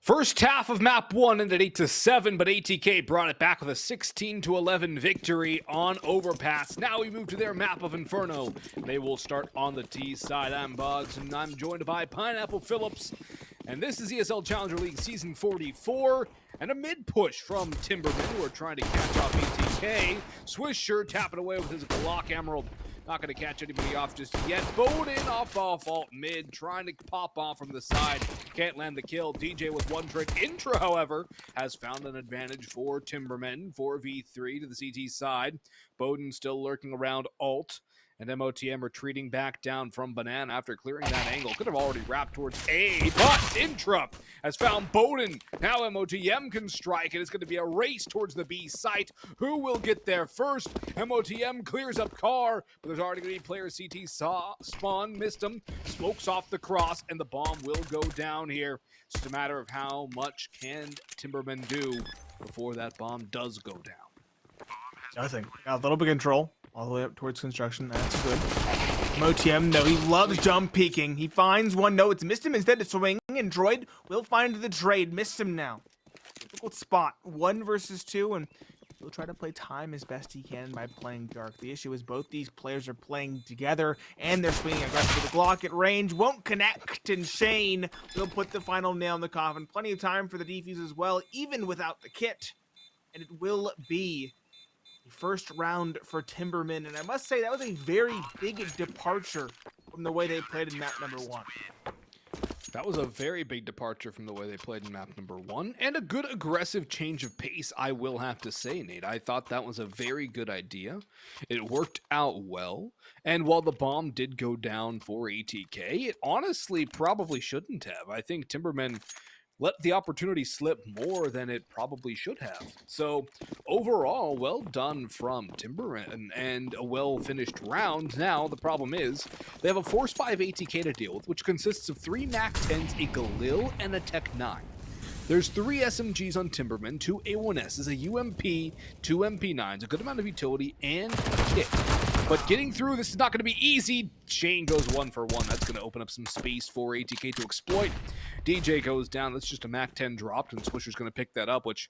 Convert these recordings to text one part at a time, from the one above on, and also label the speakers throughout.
Speaker 1: First half of map 1 ended 8-7, but Atk brought it back with a 16-11 victory on Overpass. Now we move to their map of Inferno. They will start on the T side. I'm Bugs, and I'm joined by Pineapple Phillips. And this is ESL Challenger League Season 44, and a mid-push from Timbermen, who are trying to catch off Atk. Swisher tapping away with his Glock Emerald. Not going to catch anybody off just yet. Bowden off alt mid, trying to pop off from the side. Can't land the kill. DJ with one trick. Intra, however, has found an advantage for Timbermen. 4v3 to the CT side. Bowden still lurking around alt. And MOTM retreating back down from Banana after clearing that angle. Could have already wrapped towards A, but Intra has found Bowden. Now MOTM can strike, and it's going to be a race towards the B site. Who will get there first? MOTM clears up car, but there's already going to be player CT spawn. MisteM smokes off the cross, and the bomb will go down here. It's just a matter of how much can Timbermen do before that bomb does go down.
Speaker 2: Nothing. Got a little bit of control. All the way up towards construction. That's good. MOTM, though, he loves jump peeking. He finds one. No, it's MisteM instead of swing, and Droid will find the trade. MisteM now. Difficult spot. 1 versus 2, and he'll try to play time as best he can by playing dark. The issue is both these players are playing together, and they're swinging aggressively. The Glock at range won't connect, and Shane will put the final nail in the coffin. Plenty of time for the defuse as well, even without the kit. And it will be first round for Timbermen, and I must say that was a very big departure from the way they played in map number 1.
Speaker 1: That was a very big departure from the way they played in map number 1, and a good aggressive change of pace, I will have to say, Nate. I thought that was a very good idea. It worked out well, and while the bomb did go down for Atk, it honestly probably shouldn't have. I think Timbermen let the opportunity slip more than it probably should have. So overall, well done from Timbermen and a well-finished round. Now, the problem is they have a force 5 Atk to deal with, which consists of 3 MAC-10s, a Galil, and a Tech-9. There's 3 SMGs on Timbermen, 2 A1Ss, a UMP, 2 MP9s, a good amount of utility, and a kit. But getting through this is not going to be easy. Shane goes 1 for 1. That's going to open up some space for Atk to exploit. DJ goes down. That's just a MAC-10 dropped, and Swisher's going to pick that up, which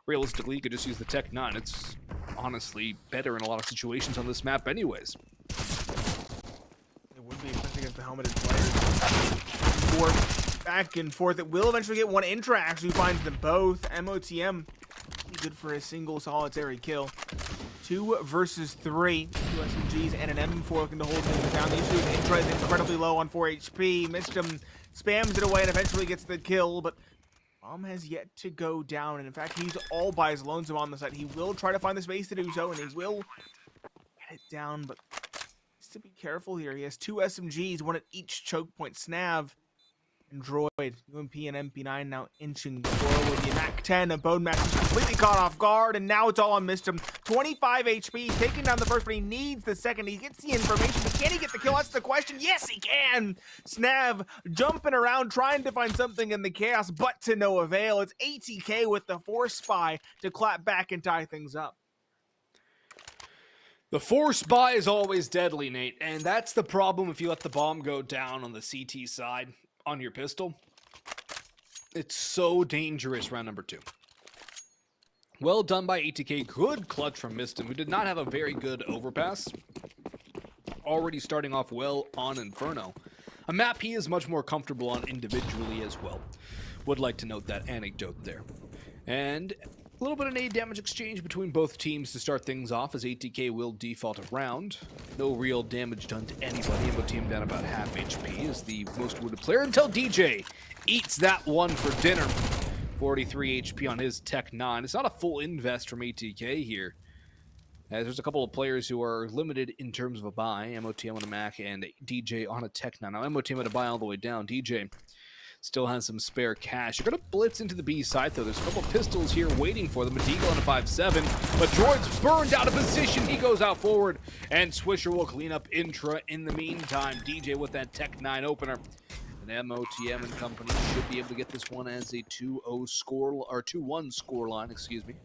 Speaker 1: realistically you could just use the Tech-9. It's honestly better in a lot of situations on this map anyways.
Speaker 2: It would be, especially against the helmeted players. More back and forth. It will eventually get one. Intra actually finds them both. MOTM, good for a single solitary kill. 2 versus 3. 2 SMGs and an M4 looking to hold things down. The issue is Intra is incredibly low on 4 HP. MisteM spams it away and eventually gets the kill, but bomb has yet to go down. And in fact, he's all by his lonesome on the side. He will try to find the space to do so, and he will get it down, but he has to be careful here. He has 2 SMGs, 1 at each choke point. Snav and Droid, UMP and MP9 now inching forward. The MAC-10 of Bone Max is completely caught off guard, and now it's all on MisteM. 25 HP, he's taking down the first, but he needs the second. He gets the information, but can he get the kill? That's the question. Yes, he can! Snav jumping around, trying to find something in the chaos, but to no avail. It's Atk with the force spy to clap back and tie things up.
Speaker 1: The force spy is always deadly, Nate, and that's the problem if you let the bomb go down on the CT side on your pistol. It's so dangerous round number 2. Well done by Atk. Good clutch from MisteM, who did not have a very good overpass. Already starting off well on Inferno. A map he is much more comfortable on individually as well. Would like to note that anecdote there. And a little bit of nade damage exchange between both teams to start things off, as Atk will default a round. No real damage done to anybody. MOTM down about half HP is the most wounded player until DJ eats that one for dinner. 43 HP on his Tech-9. It's not a full invest from Atk here, as there's a couple of players who are limited in terms of a buy. MOTM on a Mac and DJ on a Tech-9. Now MOTM had a buy all the way down. DJ still has some spare cash. You're going to blitz into the B side, though. There's a couple pistols here waiting for them. Medigo on a 5.7, but Droid's burned out of position. He goes out forward, and Swisher will clean up Intra in the meantime. DJ with that Tech-9 opener. And MOTM and company should be able to get this one as a 2-0 score, or 2-1 score line, excuse me,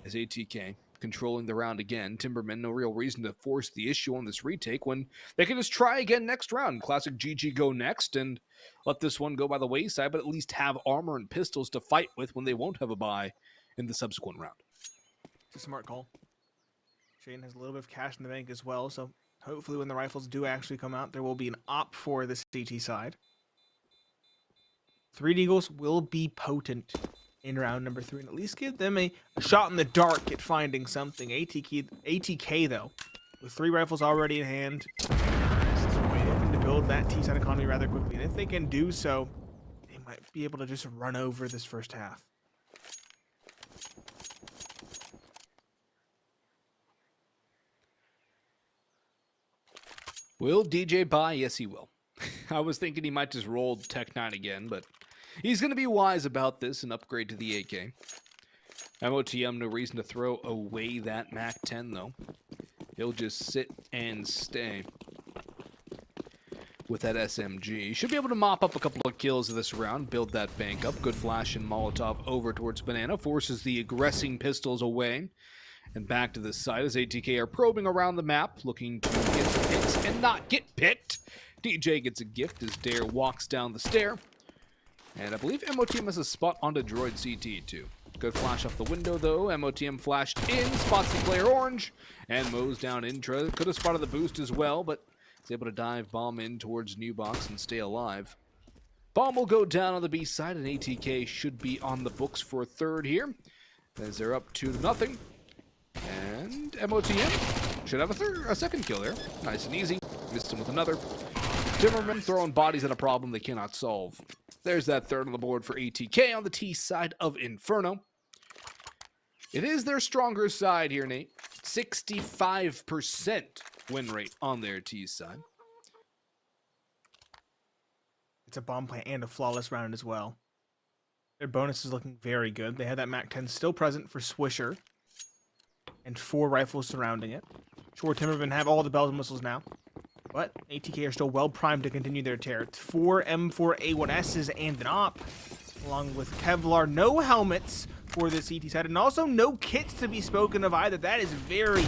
Speaker 1: as Atk controlling the round again. Timbermen, no real reason to force the issue on this retake when they can just try again next round. Classic GG go next and let this one go by the wayside, but at least have armor and pistols to fight with when they won't have a buy in the subsequent round.
Speaker 2: It's a smart call. Shane has a little bit of cash in the bank as well, so hopefully when the rifles do actually come out, there will be an op for the CT side. 3 Eagles will be potent in round number 3, and at least give them a shot in the dark at finding something. ATK though, with 3 rifles already in hand, looking to build that T-side economy rather quickly. And if they can do so, they might be able to just run over this first half.
Speaker 1: Will DJ buy? Yes, he will. I was thinking he might just roll Tech-9 again, but he's going to be wise about this and upgrade to the AK. MOTM, no reason to throw away that MAC-10, though. He'll just sit and stay with that SMG. He should be able to mop up a couple of kills this round, build that bank up. Good flash and Molotov over towards Banana, forces the aggressing pistols away. And back to the side as ATK are probing around the map, looking to get the picks and not get picked. DJ gets a gift as Dare walks down the stair. And I believe MOTM has a spot onto Droid CT too. Good flash off the window though. MOTM flashed in, spots the player orange, and mows down Intra. Could have spotted the boost as well, but is able to dive bomb in towards New Box and stay alive. Bomb will go down on the B side, and ATK should be on the books for a third here, as they're up 2-0. And MOTM should have a second kill there. Nice and easy. Missed him with another. Timbermen throwing bodies at a problem they cannot solve. There's that third on the board for ATK on the T side of Inferno. It is their stronger side here, Nate. 65% win rate on their T side.
Speaker 2: It's a bomb plant and a flawless round as well. Their bonus is looking very good. They have that MAC-10 still present for Swisher. And 4 rifles surrounding it. Sure, Timbermen have all the bells and whistles now. But ATK are still well primed to continue their tear. It's 4 M4A1Ss and an op. Along with Kevlar, no helmets for the CT side. And also no kits to be spoken of either. That is very, I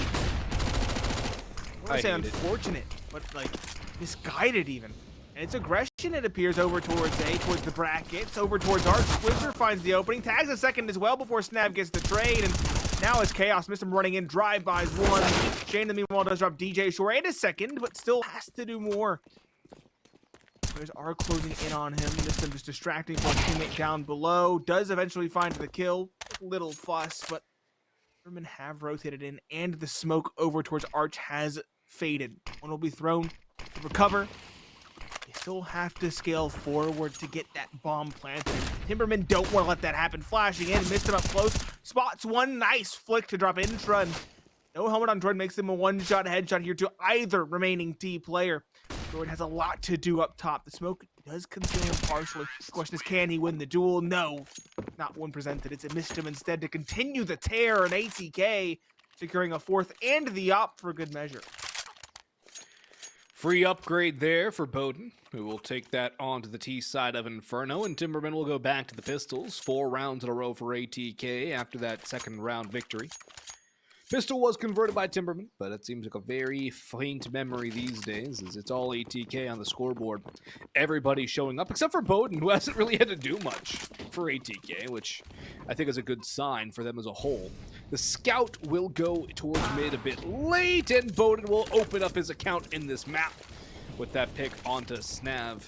Speaker 2: want to say unfortunate, but like misguided even. And it's aggression, it appears, over towards A, towards the brackets, over towards Arch. Swisher finds the opening, tags a second as well before Snav gets the trade, and now it's Chaos. MisteM running in, drive-bys 1. Shane, in the meanwhile, does drop DJ Shore and a second, but still has to do more. Players are closing in on him. MisteM just distracting from his teammate down below. Does eventually find the kill. Little fuss, but Timbermen have rotated in, and the smoke over towards Arch has faded. One will be thrown to recover. They still have to scale forward to get that bomb planted. Timbermen don't want to let that happen. Flashing in, MisteM up close. Spots one, nice flick to drop Intra. And no helmet on Droid makes him a one-shot headshot here to either remaining T player. Droid has a lot to do up top. The smoke does conceal him partially. The question is, can he win the duel? No, not one presented. It's a MisteM instead to continue the tear, and ATK securing a 4th and the op for good measure.
Speaker 1: Free upgrade there for Bowden, who will take that onto the T side of Inferno, and Timbermen will go back to the pistols. 4 rounds in a row for ATK after that second round victory. Pistol was converted by Timbermen, but it seems like a very faint memory these days, as it's all ATK on the scoreboard. Everybody showing up, except for Bowden, who hasn't really had to do much for ATK, which I think is a good sign for them as a whole. The scout will go towards mid a bit late, and Bowden will open up his account in this map with that pick onto Snav.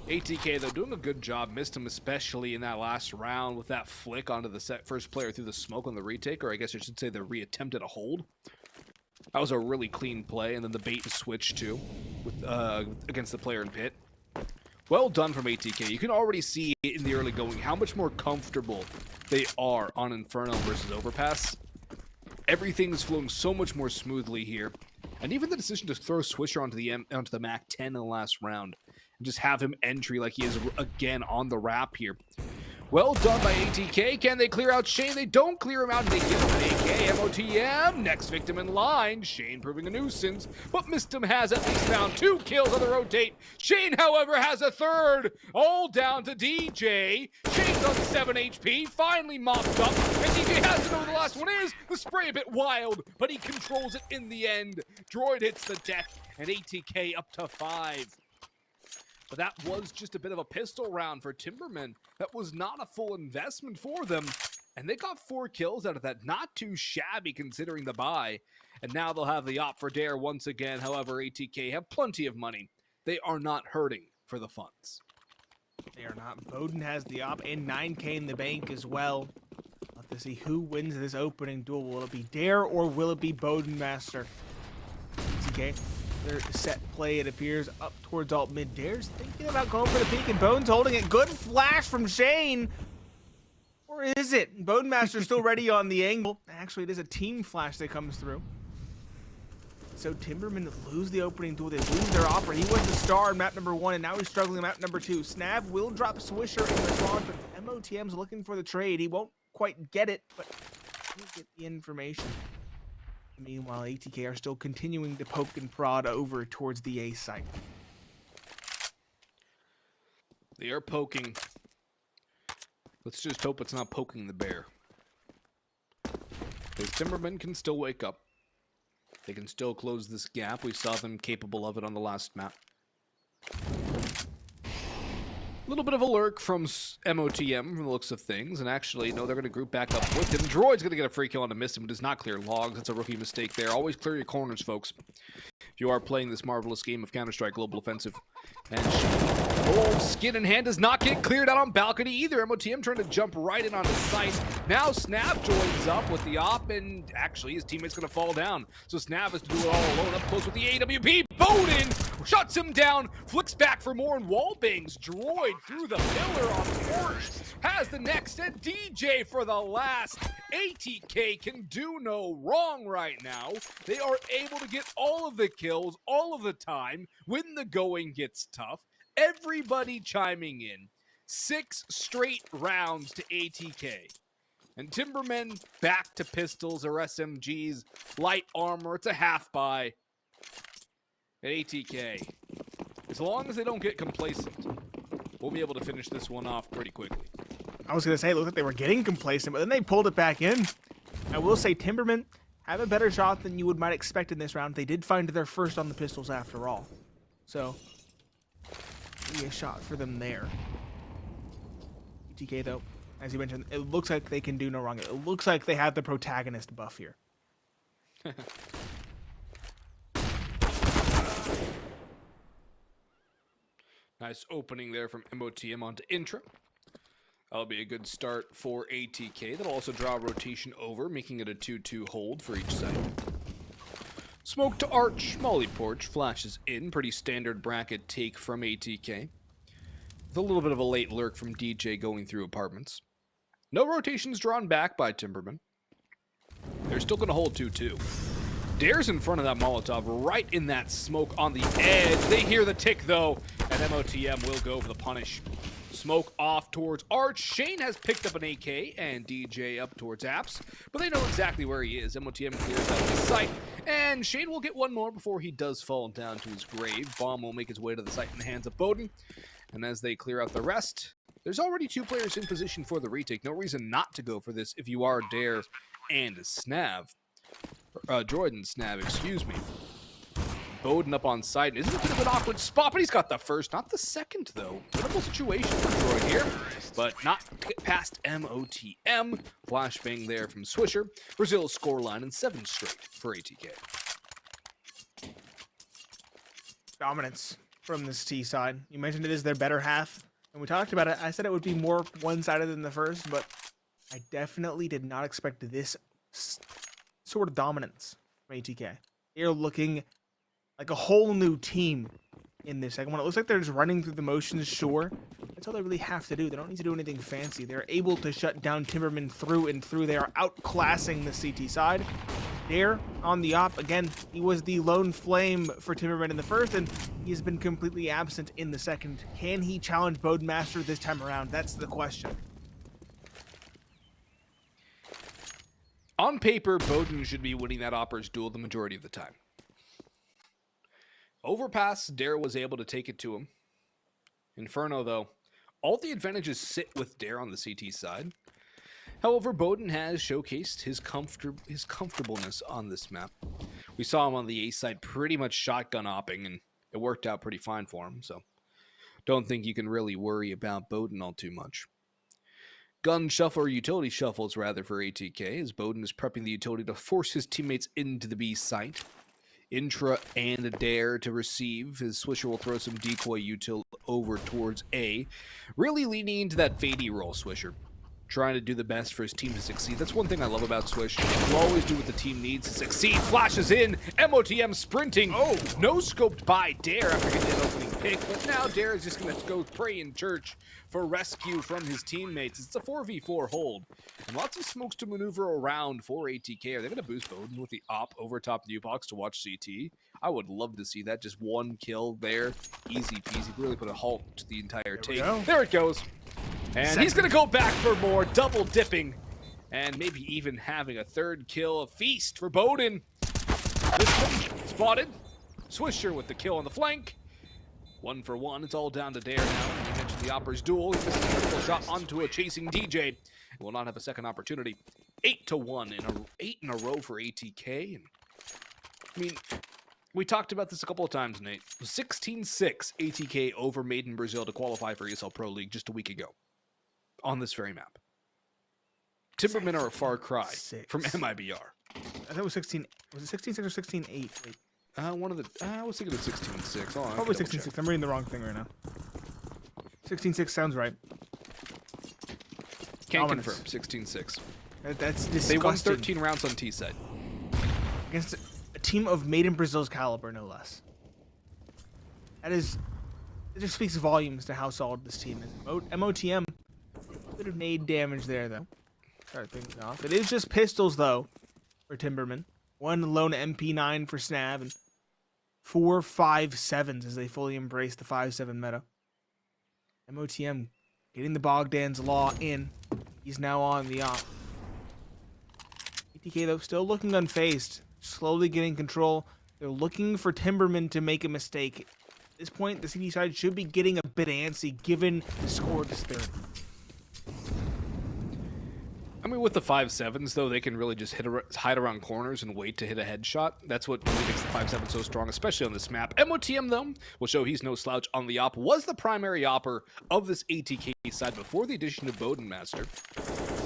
Speaker 1: ATK, though, doing a good job. MisteM especially in that last round with that flick onto the first player through the smoke on the retake, or I guess I should say the reattempted a hold. That was a really clean play, and then the bait switch too with against the player in pit. Well done from ATK. You can already see in the early going how much more comfortable they are on Inferno versus Overpass. Everything's flowing so much more smoothly here. And even the decision to throw Swisher onto the MAC-10 in the last round and just have him entry like he is again on the wrap here. Well done by ATK. Can they clear out Shane? They don't clear him out, and they give him an AK. MOTM, next victim in line. Shane proving a nuisance, but MisteM has at least found 2 kills on the rotate. Shane, however, has a 3rd. All down to DJ. Shane on 7 HP, finally mopped up, and DJ has to know where the last one is. The spray a bit wild, but he controls it in the end. Droid hits the deck, and ATK up to 5. But that was just a bit of a pistol round for Timbermen. That was not a full investment for them. And they got 4 kills out of that. Not too shabby considering the buy. And now they'll have the op for Dare once again. However, ATK have plenty of money. They are not hurting for the funds.
Speaker 2: They are not. Bowden has the op and 9K in the bank as well. We'll have to see who wins this opening duel. Will it be Dare or will it be Bowden Master? ATK. Their set play, it appears, up towards alt mid. Dare's thinking about going for the peek, and Boden's holding it. Good flash from Shane. Or is it? Bowden Master's still ready on the angle. Actually, it is a team flash that comes through. So Timbermen lose the opening duel. They lose their opera. He was the star in map number 1, and now he's struggling in map number 2. Snav will drop Swisher in response, but MOTM's looking for the trade. He won't quite get it, but he'll get the information. Meanwhile, ATK are still continuing to poke and prod over towards the A site.
Speaker 1: They are poking. Let's just hope it's not poking the bear. Because Timbermen can still wake up. They can still close this gap. We saw them capable of it on the last map. A little bit of a lurk from MOTM from the looks of things, and actually, no, they're going to group back up with him. Droid's going to get a free kill on MisteM, but does not clear logs. That's a rookie mistake there. Always clear your corners, folks, if you are playing this marvelous game of Counter-Strike Global Offensive. And skin in hand does not get cleared out on balcony either. MOTM trying to jump right in on his site. Now Snav joins up with the op, and actually his teammate's going to fall down. So Snav has to do it all alone up close with the AWP. Bowden shuts him down, flicks back for more, and wallbangs Droid through the pillar on Torch. Has the next, and DJ for the last. ATK can do no wrong right now. They are able to get all of the kills all of the time when the going gets tough. Everybody chiming in. 6 straight rounds to ATK. And Timbermen back to pistols or SMGs, light armor. It's a half buy at ATK. As long as they don't get complacent, we'll be able to finish this one off pretty quickly.
Speaker 2: I was going to say, it looked like they were getting complacent, but then they pulled it back in. I will say Timbermen have a better shot than you might expect in this round. They did find their first on the pistols after all. So, maybe a shot for them there. ATK, though, as you mentioned, it looks like they can do no wrong. It looks like they have the protagonist buff here.
Speaker 1: Nice opening there from MOTM onto Intra. That'll be a good start for ATK. That'll also draw a rotation over, making it a 2-2 hold for each side. Smoke to Arch. Molly Porch flashes in. Pretty standard bracket take from ATK. With a little bit of a late lurk from DJ going through apartments. No rotations drawn back by Timbermen. They're still going to hold 2-2. Dare's in front of that Molotov, right in that smoke on the edge. They hear the tick, though, and MOTM will go for the punish. Smoke off towards Arch. Shane has picked up an AK, and DJ up towards Apps, but they know exactly where he is. MOTM clears out his sight, and Shane will get one more before he does fall down to his grave. Bomb will make his way to the site in the hands of Bowden, and as they clear out the rest, there's already 2 players in position for the retake. No reason not to go for this if you are Dare and Snav. Jordan Snav, excuse me. Bowden up on site. This is a bit of an awkward spot, but he's got the first, not the second, though. Winnable situation for Droid here, but not get past MOTM. Flashbang there from Swisher. Brazil's scoreline in 7 straight for ATK.
Speaker 2: Dominance from this T side. You mentioned it is their better half, and we talked about it. I said it would be more one-sided than the first, but I definitely did not expect this sort of dominance from ATK. They're looking like a whole new team in this second one. It looks like they're just running through the motions, sure. That's all they really have to do. They don't need to do anything fancy. They're able to shut down Timbermen through and through. They are outclassing the CT side. Dare on the op. Again, he was the lone flame for Timbermen in the first, and he's been completely absent in the second. Can he challenge Bowden Master this time around? That's the question.
Speaker 1: On paper, Bowden should be winning that Opera's duel the majority of the time. Overpass, Dare was able to take it to him. Inferno, though, all the advantages sit with Dare on the CT side. However, Bowden has showcased his comfortableness on this map. We saw him on the A side pretty much shotgun opping, and it worked out pretty fine for him, so don't think you can really worry about Bowden all too much. Gun shuffle, or utility shuffles rather, for ATK, as Bowden is prepping the utility to force his teammates into the B site. Intra and a Dare to receive, as Swisher will throw some decoy util over towards A. Really leaning into that fadey role, Swisher. Trying to do the best for his team to succeed. That's one thing I love about Swish. He'll always do what the team needs to succeed. Flashes in. MOTM sprinting. Oh, no scoped by Dare after getting an opening pick. But now Dare is just going to go pray in church for rescue from his teammates. It's a 4v4 hold. And lots of smokes to maneuver around for ATK. Are they going to boost Bowden with the op over top new box to watch CT? I would love to see that. Just one kill there. Easy peasy. Really put a halt to the entire take. There it goes. And he's going to go back for more, double dipping, and maybe even having a third kill. A feast for Bowden. This one spotted. Swisher with the kill on the flank. 1 for 1. It's all down to Dare now. You mentioned the Opera's duel. He missed a critical shot onto a chasing DJ. And will not have a second opportunity. 8-1 8 in a row for ATK. And, I mean, we talked about this a couple of times, Nate. 16-6 ATK over Made in Brazil to qualify for ESL Pro League just a week ago. On this very map. Timbermen are a far cry from MIBR.
Speaker 2: I thought it was 16. Was it 16-6 or 16-8? Wait.
Speaker 1: One of the. I was thinking of 16-6.
Speaker 2: Probably 16-6. I'm reading the wrong thing right now. 16-6 sounds right.
Speaker 1: Can't confirm. 16-6.
Speaker 2: That's disgusting.
Speaker 1: They won 13 rounds on T side.
Speaker 2: Against a team of Made in Brazil's caliber, no less. That is. It just speaks volumes to how solid this team is. MOTM. Could have made damage there, though. Start things off. It is just pistols, though, for Timbermen. 1 lone MP9 for Snav, and 4 5.7s as they fully embrace the 5.7 meta. MOTM getting the Bogdan's Law in. He's now on the op. ATK, though, still looking unfazed. Slowly getting control. They're looking for Timbermen to make a mistake. At this point, the CD side should be getting a bit antsy, given the score disparity.
Speaker 1: I mean, with the 5.7s, though, they can really just hide around corners and wait to hit a headshot. That's what really makes the 5.7 so strong, especially on this map. MOTM, though, will show he's no slouch on the op. Was the primary opper of this ATK side before the addition of Bowden Master.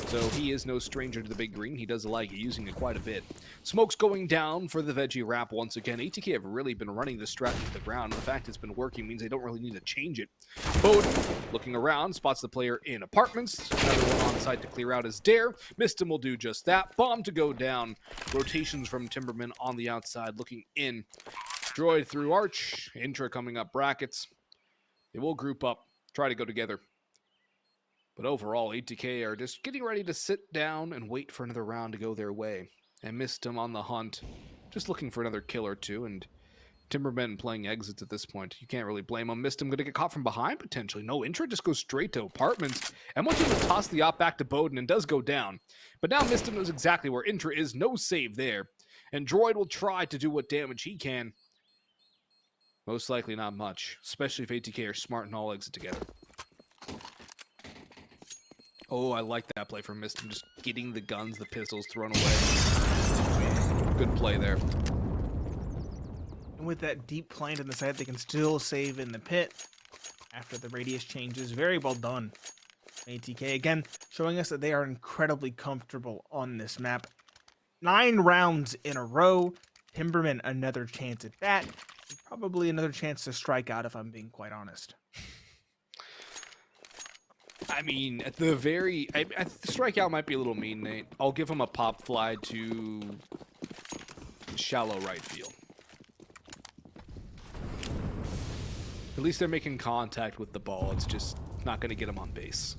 Speaker 1: So he is no stranger to the big green. He does like using it quite a bit. Smoke's going down for the veggie wrap once again. ATK have really been running this strat into the ground. The fact it's been working means they don't really need to change it. Bowden, looking around, spots the player in apartments. Another one on site to clear out is Dare. MisteM will do just that. Bomb to go down. Rotations from Timbermen on the outside, looking in. Droid through Arch. Intra coming up brackets. They will group up, try to go together. But overall, ATK are just getting ready to sit down and wait for another round to go their way. And MisteM on the hunt, just looking for another kill or two. And Timbermen playing exits at this point. You can't really blame them. MisteM going to get caught from behind, potentially. No, Intra just goes straight to apartments. And once will toss the op back to Bowden and does go down. But now MisteM knows exactly where Intra is. No save there. And Droid will try to do what damage he can. Most likely not much, especially if ATK are smart and all exit together. Oh, I like that play from MisteM, just getting the guns, the pistols thrown away. Good play there.
Speaker 2: And with that deep plant in the site, they can still save in the pit after the radius changes. Very well done. ATK, again, showing us that they are incredibly comfortable on this map. 9 rounds in a row. Timbermen, another chance at that. And probably another chance to strike out, if I'm being quite honest.
Speaker 1: I mean, at the very... the strikeout might be a little mean, Nate. I'll give him a pop fly to shallow right field. At least they're making contact with the ball. It's just not going to get him on base.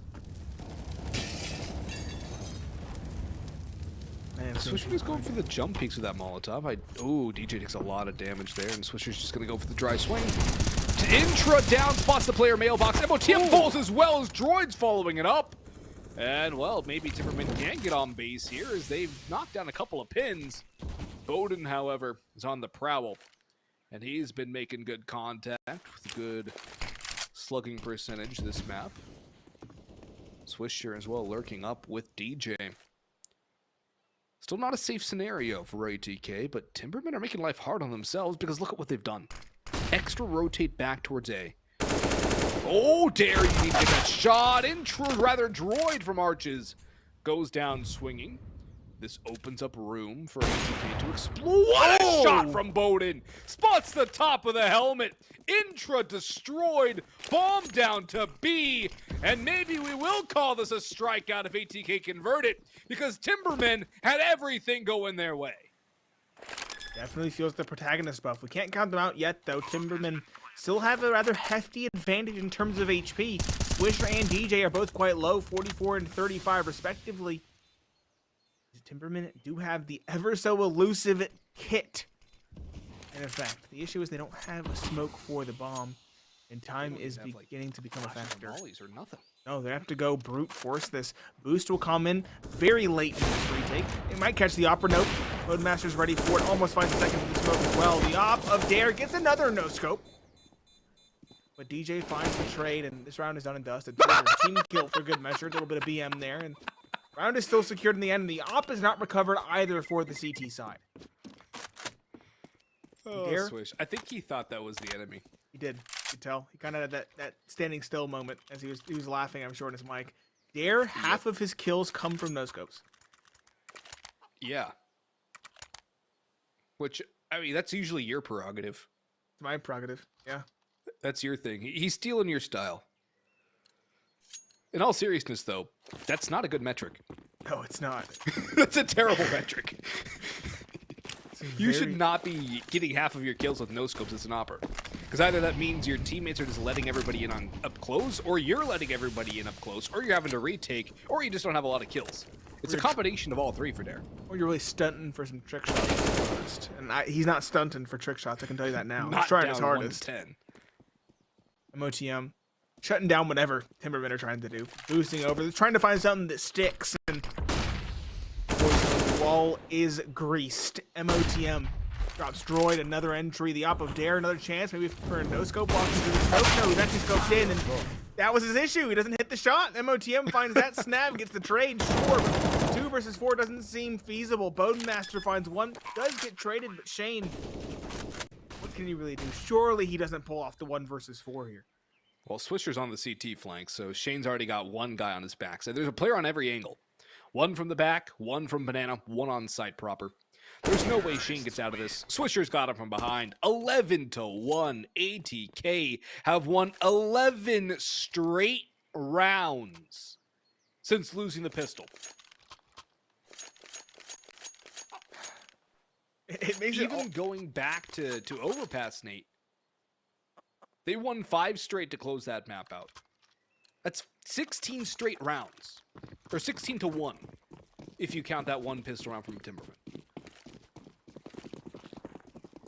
Speaker 1: Swisher is going for the jump peaks with that Molotov. Oh, DJ takes a lot of damage there, and Swisher's just going to go for the dry swing. Intra down, spots the player mailbox. MOTM falls as well as Droid's following it up. And, well, maybe Timbermen can get on base here as they've knocked down a couple of pins. Bowden, however, is on the prowl. And he's been making good contact with good slugging percentage this map. Swisher as well lurking up with DJ. Still not a safe scenario for ATK, but Timbermen are making life hard on themselves because look at what they've done. Extra rotate back towards A. Oh, Dare, you need to get that shot. Droid from Arches goes down swinging. This opens up room for ATK to explode. What a shot from Bowden! Spots the top of the helmet. Intra destroyed. Bomb down to B. And maybe we will call this a strikeout if ATK convert it, because Timbermen had everything going their way.
Speaker 2: Definitely feels the protagonist buff. We can't count them out yet, though. Timbermen still have a rather hefty advantage in terms of HP. Swisher and DJ are both quite low, 44 and 35 respectively. The Timbermen do have the ever so elusive kit in effect. The issue is they don't have a smoke for the bomb, and time is beginning to become a factor.
Speaker 1: Mollies or nothing.
Speaker 2: No, they have to go brute force this. Boost will come in very late in this retake. It might catch the opera. Nope. Modemaster's ready for it. Almost finds a second with the smoke as well. The op of Dare gets another no scope. But DJ finds the trade, and this round is done and dusted. Team kill for good measure. A little bit of BM there, and round is still secured in the end. And the op is not recovered either for the CT side.
Speaker 1: Oh, Swish. I think he thought that was the enemy.
Speaker 2: He did. You could tell. He kind of had that standing still moment as he was laughing, I'm sure, in his mic. Dare, half of his kills come from no scopes.
Speaker 1: Yeah. Which, I mean, that's usually your prerogative.
Speaker 2: It's my prerogative, yeah.
Speaker 1: That's your thing. He's stealing your style. In all seriousness, though, that's not a good metric.
Speaker 2: No, it's not.
Speaker 1: That's a terrible metric. You should not be getting half of your kills with no scopes as an opper. Because either that means your teammates are just letting everybody in on up close, or you're letting everybody in up close, or you're having to retake, or you just don't have a lot of kills. It's a combination of all three for Dare.
Speaker 2: Or you're really stunting for some trick shots, to be honest. And he's not stunting for trick shots, I can tell you that now.
Speaker 1: Not
Speaker 2: he's trying
Speaker 1: down
Speaker 2: his hardest.
Speaker 1: 1-10.
Speaker 2: MOTM. Shutting down whatever Timbermen are trying to do. Boosting over. They're trying to find something that sticks. And the wall is greased. MOTM drops Droid. Another entry. The op of Dare. Another chance. Maybe for a no-scope. Walking through the smoke. No, he's actually scoped in. And that was his issue. He doesn't hit the shot. MOTM finds that snap. Gets the trade. Sure, but 2 versus 4 doesn't seem feasible. Bodemaster finds one. Does get traded, but Shane, what can he really do? Surely he doesn't pull off the 1 versus 4 here.
Speaker 1: Well, Swisher's on the CT flank, so Shane's already got one guy on his back. So there's a player on every angle. One from the back, one from Banana, one on site proper. There's no way Shane gets out of this. Swisher's got him from behind. 11-1. ATK have won 11 straight rounds since losing the pistol.
Speaker 2: It makes
Speaker 1: Even going back to Overpass, Nate. They won 5 straight to close that map out. That's 16 straight rounds. Or 16-1, if you count that one pistol round from Timberman.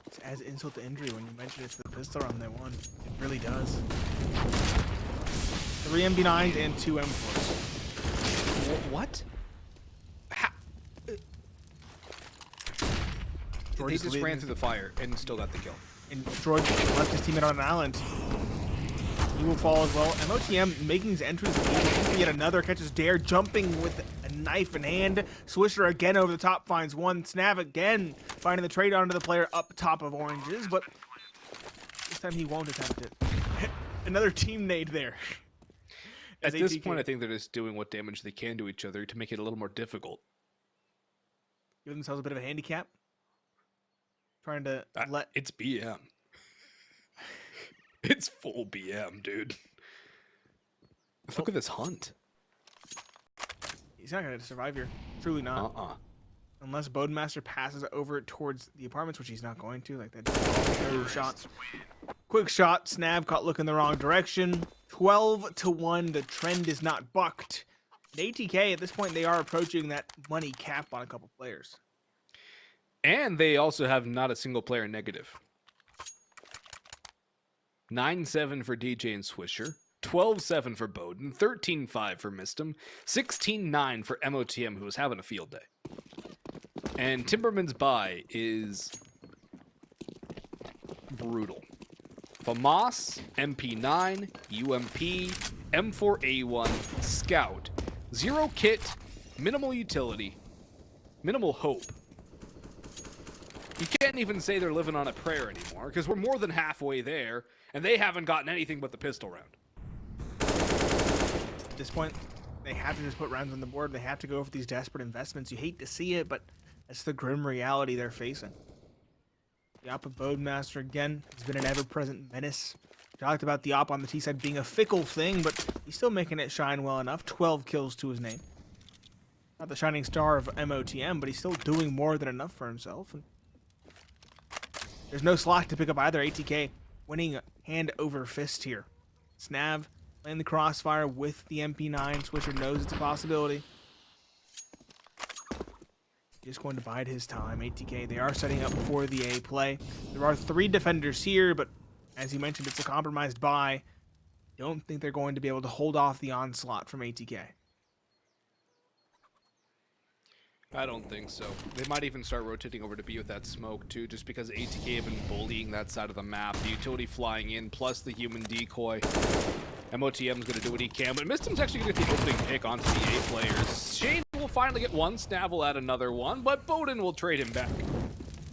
Speaker 2: It adds insult to injury when you mention it's the pistol round they won. It really does. 3 MB9s and 2 M4s.
Speaker 1: What? How? They just ran through the fire and still got the kill.
Speaker 2: And Droid left his teammate on an island. He will fall as well. MOTM making his entrance. Yet another catches Dare jumping with a knife in hand. Swisher again over the top finds one. Snav again finding the trade onto the player up top of oranges, but this time he won't attempt it. Another team nade there.
Speaker 1: At this point, I think they're just doing what damage they can to each other to make it a little more difficult.
Speaker 2: Give themselves a bit of a handicap. Trying to
Speaker 1: It's BM. It's full BM, dude. Look at this hunt.
Speaker 2: He's not going to survive here. Truly not. Unless Bodemaster passes over towards the apartments, which he's not going to. Like that shot. Quick shot. Snav caught looking the wrong direction. 12-1. The trend is not bucked. And ATK, at this point, they are approaching that money cap on a couple players.
Speaker 1: And they also have not a single player negative. 9-7 for DJ and Swisher, 12-7 for Bowden, 13-5 for MisteM, 16-9 for MOTM, who was having a field day. And Timberman's buy is brutal. FAMAS, MP9, UMP, M4A1, Scout, 0 kit, minimal utility, minimal hope. You can't even say they're living on a prayer anymore, because we're more than halfway there, and they haven't gotten anything but the pistol round.
Speaker 2: At this point, they have to just put rounds on the board. They have to go for these desperate investments. You hate to see it, but that's the grim reality they're facing. The Op of Bodemaster, again, has been an ever-present menace. We talked about the Op on the T side being a fickle thing, but he's still making it shine well enough. 12 kills to his name. Not the shining star of MOTM, but he's still doing more than enough for himself. And there's no slack to pick up either. Atk winning hand over fist here. Snav playing the crossfire with the MP9. Swisher knows it's a possibility. Just going to bide his time. Atk, they are setting up for the A play. There are 3 defenders here, but as you mentioned, it's a compromised buy. Don't think they're going to be able to hold off the onslaught from Atk.
Speaker 1: I don't think so. They might even start rotating over to B with that smoke too, just because Atk have been bullying that side of the map. The utility flying in, plus the human decoy. MOTM's going to do what he can, but MisteM's actually going to get the opening pick onto the A players. Shane will finally get one, Snav will add another one, but Bowden will trade him back.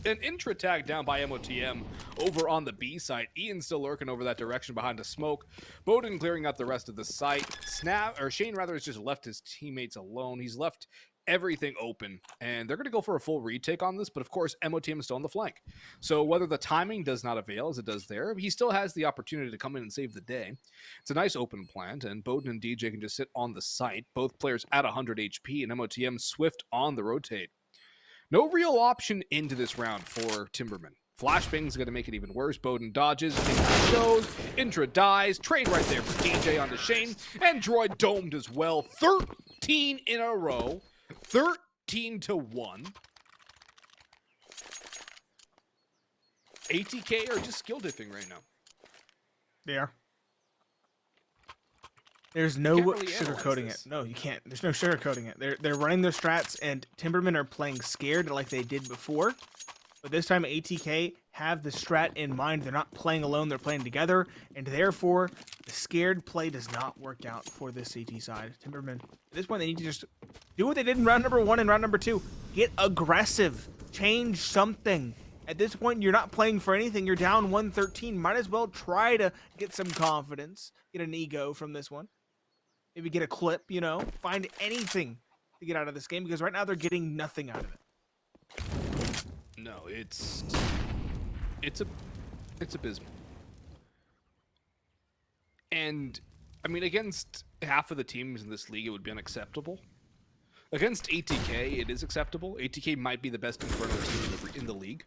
Speaker 1: An intra tag down by MOTM over on the B site. Ian's still lurking over that direction behind the smoke. Bowden clearing out the rest of the site. Shane rather has just left his teammates alone. He's left everything open, and they're going to go for a full retake on this, but of course MOTM is still on the flank. So whether the timing does not avail as it does there, he still has the opportunity to come in and save the day. It's a nice open plant, and Bowden and DJ can just sit on the site, both players at 100 HP, and MOTM swift on the rotate. No real option into this round for Timbermen. Flashbang's going to make it even worse. Bowden dodges, Intra shows, Intra dies, trade right there for DJ onto Shane, and Droid domed as well. 13 in a row. 13-1. Atk are just skill diffing right now.
Speaker 2: They are. There's no
Speaker 1: really
Speaker 2: sugarcoating it. No, you can't. There's no sugarcoating it. They're running their strats, and Timbermen are playing scared like they did before. But this time, Atk have the strat in mind. They're not playing alone. They're playing together, and therefore, the scared play does not work out for this CT side. Timbermen, at this point, they need to just do what they did in round number 1 and round number 2. Get aggressive. Change something. At this point, you're not playing for anything. You're down 113. Might as well try to get some confidence, get an ego from this one. Maybe get a clip, you know, find anything to get out of this game, because right now they're getting nothing out of it.
Speaker 1: No, it's abysmal. And I mean, against half of the teams in this league, it would be unacceptable. Against Atk, it is acceptable. Atk might be the best Inferno team in the league.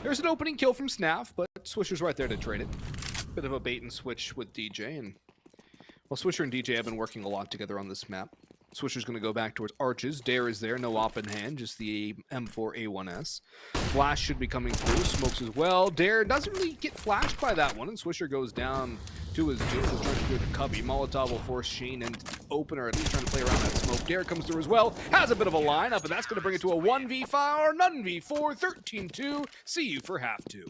Speaker 1: There's an opening kill from Snav, but Swisher's right there to trade it. Bit of a bait and switch with DJ, and well, Swisher and DJ have been working a lot together on this map. Swisher's going to go back towards Arches. Dare is there, no op in hand, just the M4A1S. Flash should be coming through, smokes as well. Dare doesn't really get flashed by that one, and Swisher goes down to his duels, trying to clear the cubby. Molotov will force Sheen into the opener, at least trying to play around that smoke. Dare comes through as well, has a bit of a lineup, and that's going to bring it to a 1v5 or none v4, 13-2. See you for half 2.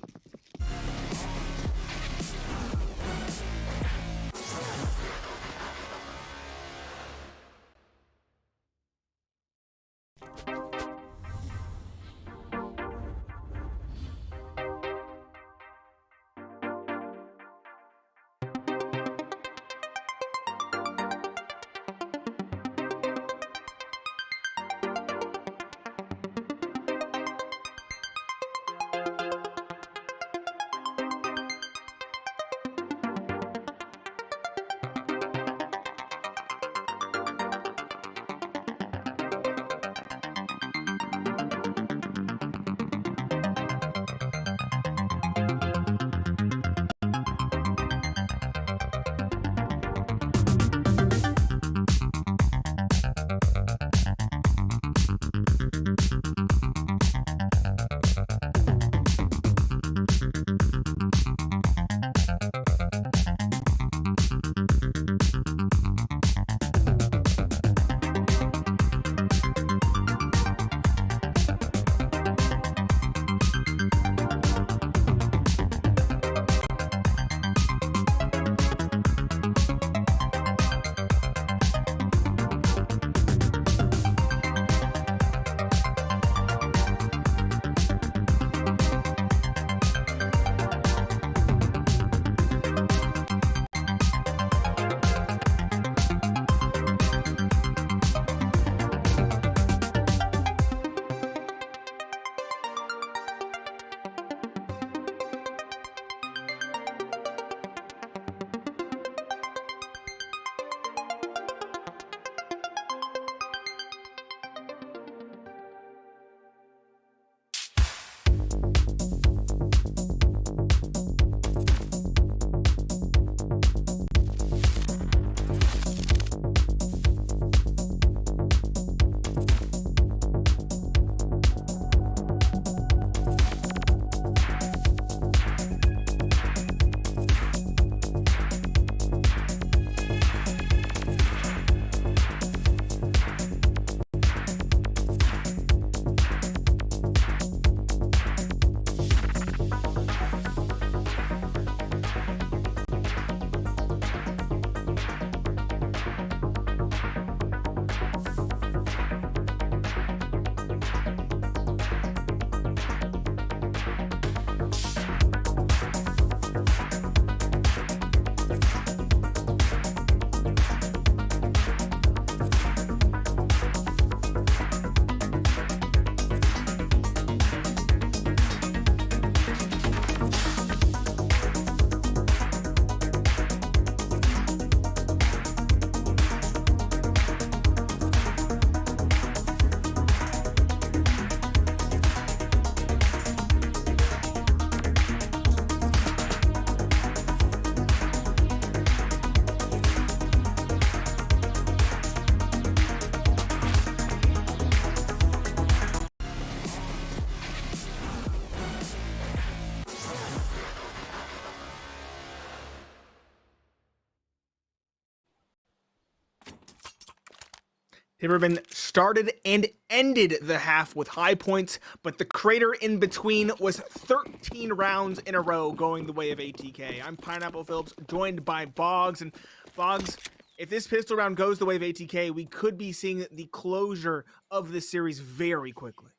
Speaker 2: Timbermen started and ended the half with high points, but the crater in between was 13 rounds in a row going the way of ATK. I'm Pineapple Phillips, joined by Boggs. And Boggs, if this pistol round goes the way of ATK, we could be seeing the closure of this series very quickly.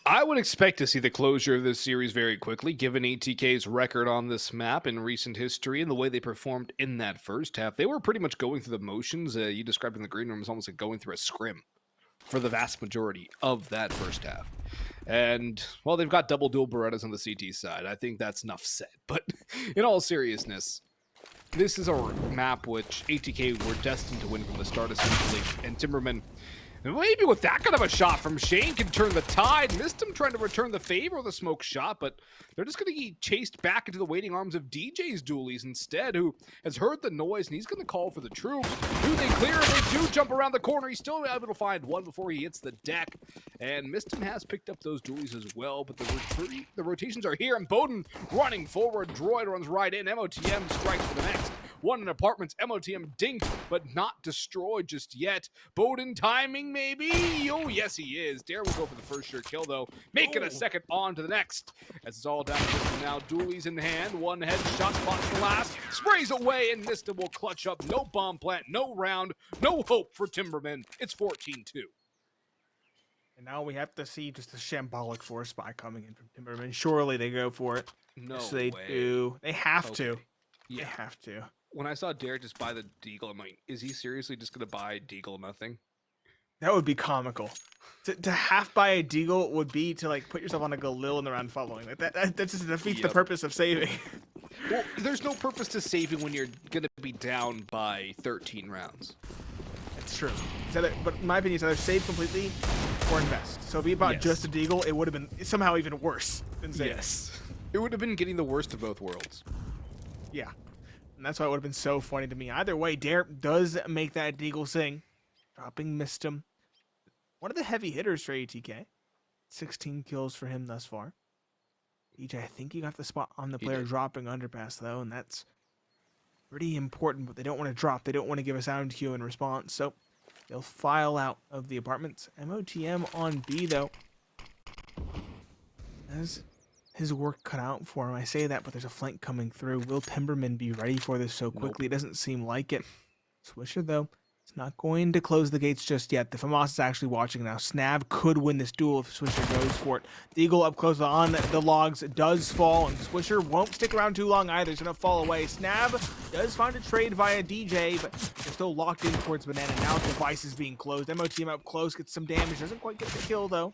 Speaker 1: I would expect to see the closure of this series very quickly, given ATK's record on this map in recent history and the way they performed in that first half. They were pretty much going through the motions. You described in the green room as almost like going through a scrim for the vast majority of that first half. And, well, they've got double dual Berettas on the CT side. I think that's enough said. But in all seriousness, this is a map which ATK were destined to win from the start, essentially. And Timbermen, maybe with that kind of a shot from Shane, can turn the tide. MisteM trying to return the favor with a smoke shot, but they're just going to get chased back into the waiting arms of DJ's dualies instead, who has heard the noise, and he's going to call for the troops. Do they clear? They do jump around the corner. He's still able to find one before he hits the deck, and MisteM has picked up those dualies as well, but the rotations are here, and Bowden running forward. Droid runs right in. MOTM strikes for the next. One in apartments. MOTM dinked, but not destroyed just yet. Bowden timing, maybe? Oh, yes, he is. Dare will go for the first sure kill, though. Making a second on to the next. As it's all down to MisteM now. Dualies in hand. One headshot spots the last. Sprays away, and MisteM will clutch up. No bomb plant, no round, no hope for Timbermen. It's 14-2.
Speaker 2: And now we have to see just a shambolic force spy coming in from Timbermen. Surely they go for it.
Speaker 1: No
Speaker 2: yes, they
Speaker 1: way.
Speaker 2: do. They have to.
Speaker 1: Yeah.
Speaker 2: They have to.
Speaker 1: When I saw Dare just buy the Deagle, I'm like, is he seriously just going to buy Deagle nothing?
Speaker 2: That would be comical. To half buy a Deagle would be to like put yourself on a Galil in the round following. Like that just defeats the purpose of saving.
Speaker 1: Well, there's no purpose to saving when you're going to be down by 13 rounds.
Speaker 2: It's true. But in my opinion, it's either save completely or invest. So if you bought just a Deagle, it would have been somehow even worse than saving.
Speaker 1: Yes. It would have been getting the worst of both worlds.
Speaker 2: Yeah. And that's why it would have been so funny to me. Either way, Dare does make that Deagle sing. Dropping MisteM. One of the heavy hitters for ATK. 16 kills for him thus far. DJ, I think you got the spot on the player dropping underpass, though, and that's pretty important, but they don't want to drop. They don't want to give a sound cue in response, so they'll file out of the apartments. MOTM on B, though. As his work cut out for him. I say that, but there's a flank coming through. Will Timbermen be ready for this so quickly? It doesn't seem like it. Swisher, though, is not going to close the gates just yet. The FAMAS is actually watching now. Snab could win this duel if Swisher goes for it. The Eagle up close on the logs does fall, and Swisher won't stick around too long either. He's going to fall away. Snab does find a trade via DJ, but they're still locked in towards Banana. Now device is being closed. MOTM up close, gets some damage. Doesn't quite get the kill, though.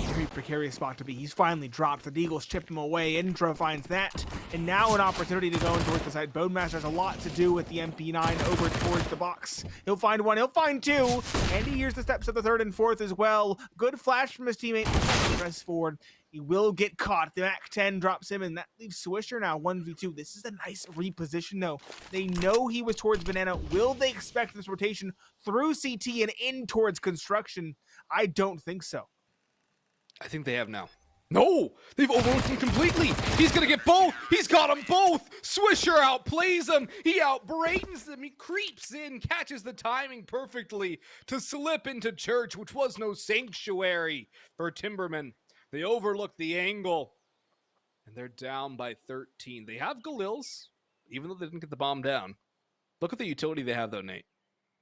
Speaker 2: Very precarious spot to be. He's finally dropped. The Deagles chipped him away. Indra finds that. And now an opportunity to go in towards the side. Bodemaster has a lot to do with the MP9 over towards the box. He'll find one. He'll find two. And he hears the steps of the third and fourth as well. Good flash from his teammate. Press forward. He will get caught. The MAC-10 drops him, and that leaves Swisher now 1v2. This is a nice reposition, though. They know he was towards Banana. Will they expect this rotation through CT and in towards construction? I don't think so.
Speaker 1: I think they have now. No! They've overlooked him completely! He's gonna get both! He's got them both! Swisher outplays them! He outbrains them! He creeps in, catches the timing perfectly to slip into church, which was no sanctuary for Timbermen. They overlooked the angle, and they're down by 13. They have Galils, even though they didn't get the bomb down. Look at the utility they have, though, Nate.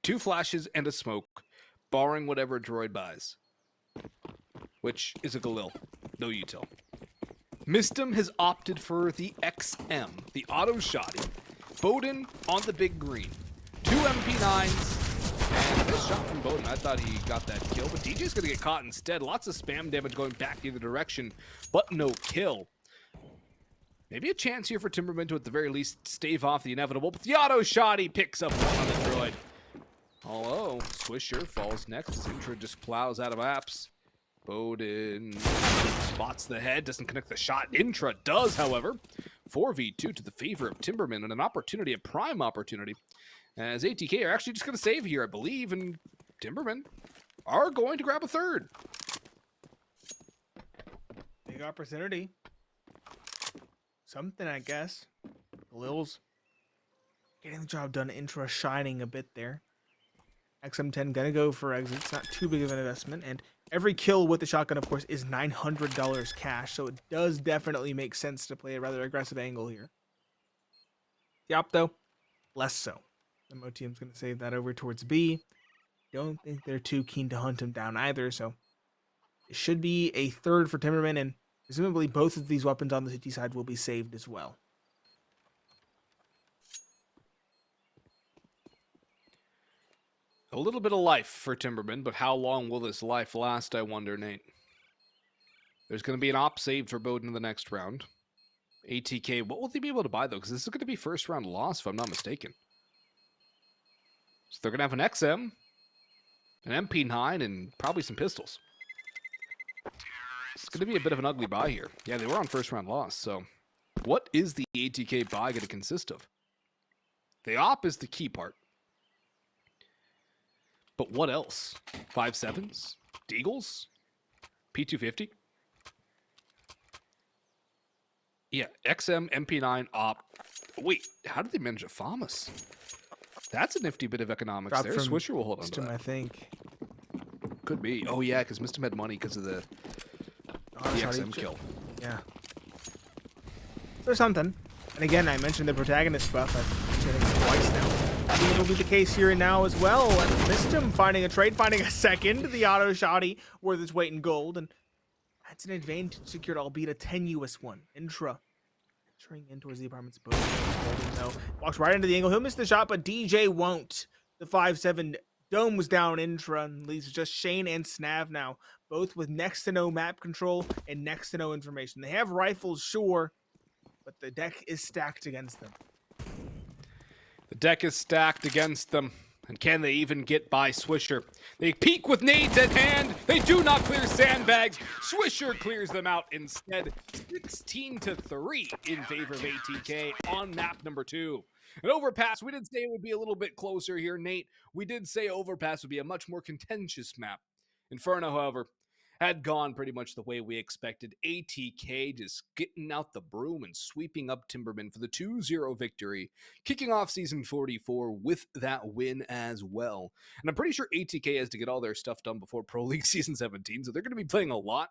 Speaker 1: 2 flashes and a smoke, barring whatever droid buys, which is a Galil. No util. MisteM has opted for the XM, the auto shotty. Bowden on the big green. 2 MP9s. And this shot from Bowden, I thought he got that kill, but DJ's gonna get caught instead. Lots of spam damage going back either direction, but no kill. Maybe a chance here for Timbermen to at the very least stave off the inevitable, but the auto shotty picks up one on the droid. Although, Swisher falls next. Intra just plows out of apps. Bowden spots the head, doesn't connect the shot. Intra does, however. 4v2 to the favor of Timbermen, and an opportunity, a prime opportunity, as ATK are actually just going to save here, I believe, and Timbermen are going to grab a third.
Speaker 2: Big opportunity. Something, I guess. Lils getting the job done. Intra shining a bit there. XM10 gonna go for exit. It's not too big of an investment, and every kill with the shotgun, of course, is $900 cash, so it does definitely make sense to play a rather aggressive angle here. The op, though, less so. MOTM's gonna save that over towards B. Don't think they're too keen to hunt him down either, so it should be a third for Timberman, and presumably both of these weapons on the CT side will be saved as well.
Speaker 1: A little bit of life for Timberman, but how long will this life last, I wonder, Nate? There's going to be an op saved for Bowden in the next round. ATK, what will they be able to buy, though? Because this is going to be first round loss, if I'm not mistaken. So they're going to have an XM, an MP9, and probably some pistols. It's going to be a bit of an ugly buy here. Yeah, they were on first round loss, so what is the ATK buy going to consist of? The op is the key part. But what else? 5.7s? Deagles? P250? Yeah, XM, MP9, op. Wait, how did they manage a FAMAS? That's a nifty bit of economics
Speaker 2: Drop
Speaker 1: there.
Speaker 2: from
Speaker 1: Swisher will hold on to
Speaker 2: MisteM,
Speaker 1: that.
Speaker 2: I think.
Speaker 1: Could be. Oh, yeah, because MisteM had money because of the XM kill.
Speaker 2: Yeah. So something. And again, I mentioned the protagonist buff. I've mentioned it twice now. I think it'll be the case here and now as well. And MisteM finding a trade, finding a second. The auto shotty worth its weight in gold. And that's an advantage secured, albeit a tenuous one. Intra. Entering in towards the apartment's boat. No. Walks right into the angle. He'll miss the shot, but DJ won't. The 5-7 domes down Intra and leaves just Shane and Snav now, both with next to no map control and next to no information. They have rifles, sure, but the deck is stacked against them.
Speaker 1: The deck is stacked against them. And can they even get by Swisher? They peek with nades at hand. They do not clear sandbags. Swisher clears them out instead. 16-3 in favor of ATK on map number 2. An overpass, we did say it would be a little bit closer here, Nate. We did say overpass would be a much more contentious map. Inferno, however, had gone pretty much the way we expected. ATK just getting out the broom and sweeping up Timbermen for the 2-0 victory, kicking off Season 44 with that win as well. And I'm pretty sure ATK has to get all their stuff done before Pro League Season 17, so they're going to be playing a lot